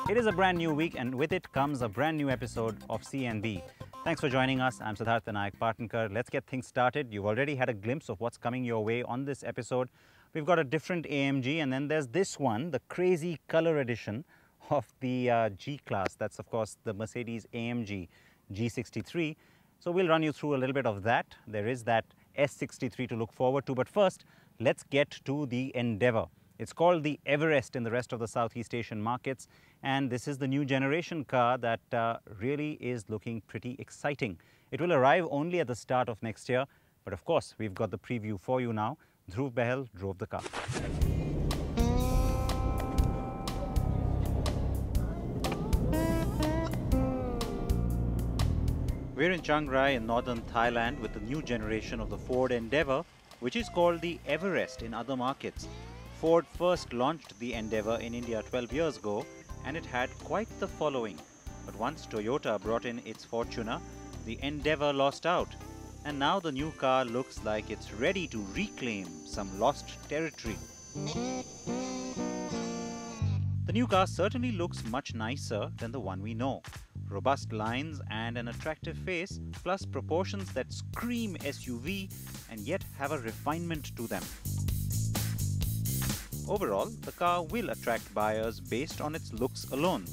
It is a brand new week and with it comes a brand new episode of CNB. Thanks for joining us. I'm Siddharth Vinayak Partnkar. Let's get things started. You've already had a glimpse of what's coming your way on this episode. We've got a different AMG and then there's this one, the crazy color edition of the G-Class. That's of course the Mercedes AMG G63. So we'll run you through a little bit of that. There is that S63 to look forward to. But first, let's get to the Endeavour. It's called the Everest in the rest of the Southeast Asian markets, and this is the new generation car that really is looking pretty exciting. It will arrive only at the start of next year, but of course we've got the preview for you now. Dhruv Behl drove the car. We're in Chiang Rai in Northern Thailand with the new generation of the Ford Endeavour, which is called the Everest in other markets. Ford first launched the Endeavour in India 12 years ago and it had quite the following. But once Toyota brought in its Fortuner, the Endeavour lost out. And now the new car looks like it's ready to reclaim some lost territory. The new car certainly looks much nicer than the one we know. Robust lines and an attractive face, plus proportions that scream SUV and yet have a refinement to them. Overall, the car will attract buyers based on its looks alone.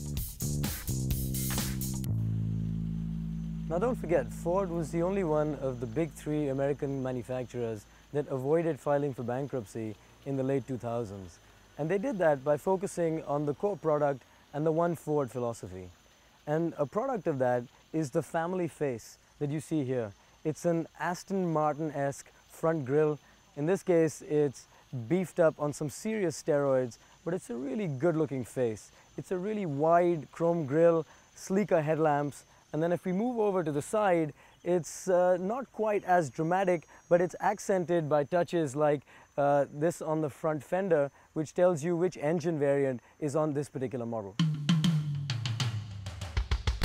Now don't forget, Ford was the only one of the big three American manufacturers that avoided filing for bankruptcy in the late 2000s. And they did that by focusing on the core product and the one Ford philosophy. And a product of that is the family face that you see here. It's an Aston Martin-esque front grille. In this case, it's beefed up on some serious steroids, but it's a really good looking face. It's a really wide chrome grille, sleeker headlamps, and then if we move over to the side, it's not quite as dramatic, but it's accented by touches like this on the front fender, which tells you which engine variant is on this particular model.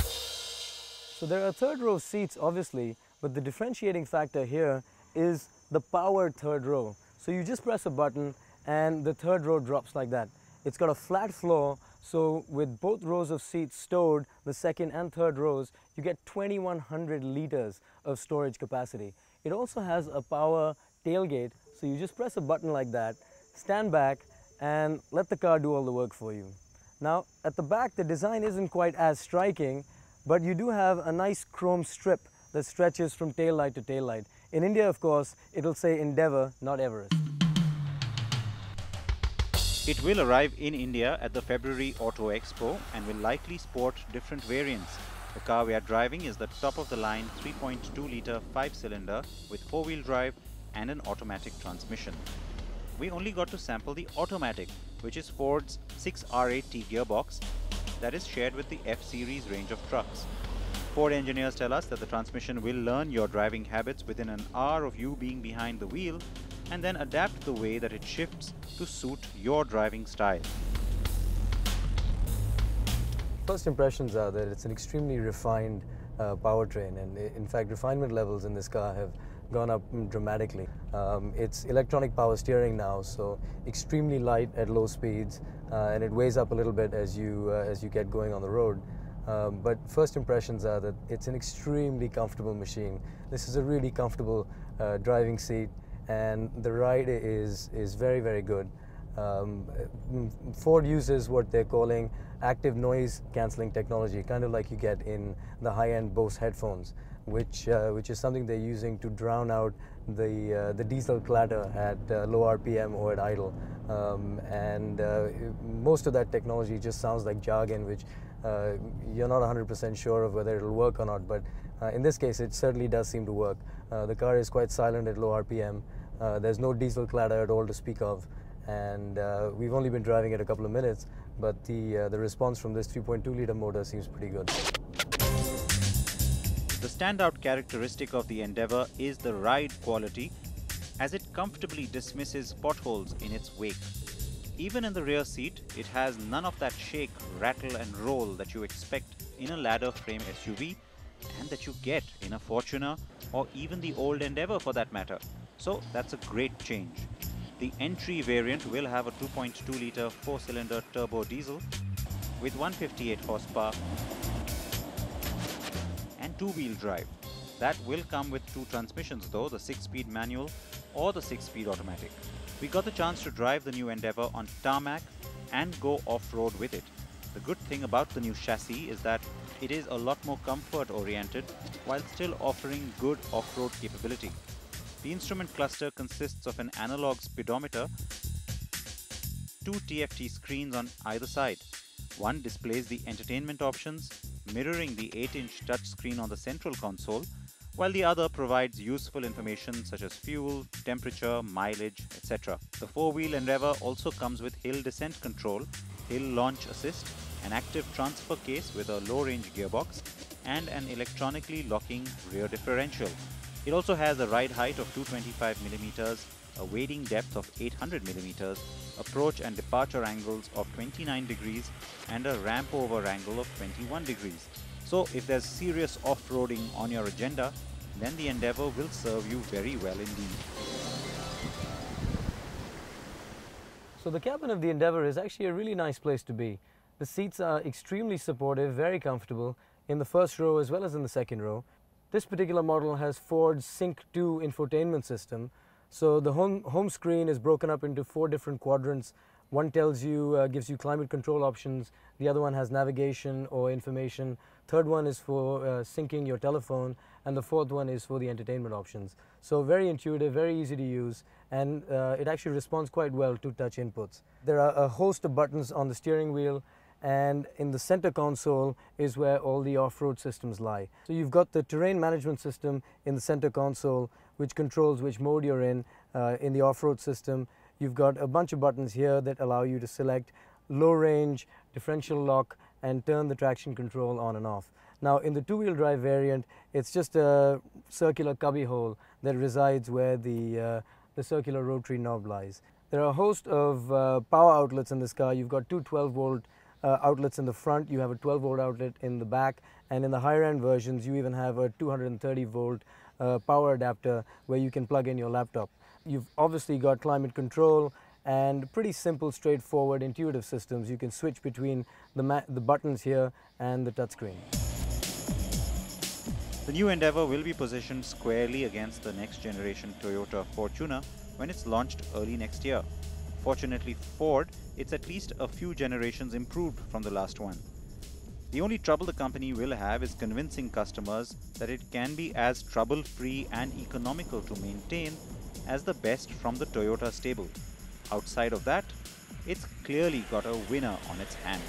So there are third row seats obviously, but the differentiating factor here is the powered third row. So you just press a button and the third row drops like that. It's got a flat floor, so with both rows of seats stowed, the second and third rows, you get 2100 liters of storage capacity. It also has a power tailgate, so you just press a button like that, stand back and let the car do all the work for you. Now at the back, the design isn't quite as striking, but you do have a nice chrome strip that stretches from tail light to tail light. In India, of course, it'll say Endeavour, not Everest. It will arrive in India at the February Auto Expo and will likely sport different variants. The car we are driving is the top-of-the-line 3.2-litre 5-cylinder with 4-wheel drive and an automatic transmission. We only got to sample the automatic, which is Ford's 6R8T gearbox that is shared with the F-Series range of trucks. Ford engineers tell us that the transmission will learn your driving habits within an hour of you being behind the wheel and then adapt the way that it shifts to suit your driving style. First impressions are that it's an extremely refined powertrain, and in fact refinement levels in this car have gone up dramatically. It's electronic power steering now, so extremely light at low speeds, and it weighs up a little bit as you get going on the road. But first impressions are that it's an extremely comfortable machine. This is a really comfortable driving seat, and the ride is very, very good. Ford uses what they're calling active noise cancelling technology, kind of like you get in the high-end Bose headphones, which is something they're using to drown out the diesel clatter at low RPM or at idle. Most of that technology just sounds like jargon, which you're not 100% sure of whether it'll work or not, but in this case it certainly does seem to work. The car is quite silent at low RPM. There's no diesel clatter at all to speak of, and we've only been driving it a couple of minutes, but the response from this 3.2-litre motor seems pretty good. The standout characteristic of the Endeavour is the ride quality, as it comfortably dismisses potholes in its wake. Even in the rear seat, it has none of that shake, rattle and roll that you expect in a ladder frame SUV and that you get in a Fortuner or even the old Endeavour for that matter. So that's a great change. The entry variant will have a 2.2-litre 4-cylinder turbo diesel with 158 horsepower and two-wheel drive. That will come with two transmissions though, the 6-speed manual or the 6-speed automatic. We got the chance to drive the new Endeavour on tarmac and go off-road with it. The good thing about the new chassis is that it is a lot more comfort-oriented while still offering good off-road capability. The instrument cluster consists of an analog speedometer, two TFT screens on either side. One displays the entertainment options, mirroring the 8-inch touchscreen on the central console, while the other provides useful information such as fuel, temperature, mileage, etc. The four-wheel Endeavour also comes with hill descent control, hill launch assist, an active transfer case with a low-range gearbox, and an electronically locking rear differential. It also has a ride height of 225mm, a wading depth of 800mm, approach and departure angles of 29 degrees, and a ramp over angle of 21 degrees. So if there's serious off-roading on your agenda, then the Endeavour will serve you very well indeed. So the cabin of the Endeavour is actually a really nice place to be. The seats are extremely supportive, very comfortable, in the first row as well as in the second row. This particular model has Ford's Sync 2 infotainment system. So the home screen is broken up into 4 different quadrants. One tells you, gives you climate control options. The other one has navigation or information. Third one is for syncing your telephone. And the fourth one is for the entertainment options. So very intuitive, very easy to use, and it actually responds quite well to touch inputs. There are a host of buttons on the steering wheel, and in the center console is where all the off-road systems lie. So you've got the terrain management system in the center console, which controls which mode you're in the off-road system. You've got a bunch of buttons here that allow you to select low range, differential lock, and turn the traction control on and off. Now in the two-wheel drive variant, it's just a circular cubby hole that resides where the circular rotary knob lies. There are a host of power outlets in this car. You've got two 12-volt outlets in the front, you have a 12-volt outlet in the back, and in the higher-end versions you even have a 230-volt power adapter where you can plug in your laptop. You've obviously got climate control and pretty simple, straightforward, intuitive systems. You can switch between the buttons here and the touchscreen. The new Endeavour will be positioned squarely against the next generation Toyota Fortuner when it's launched early next year. Fortunately for Ford, it's at least a few generations improved from the last one. The only trouble the company will have is convincing customers that it can be as trouble-free and economical to maintain as the best from the Toyota stable. Outside of that, it's clearly got a winner on its hands.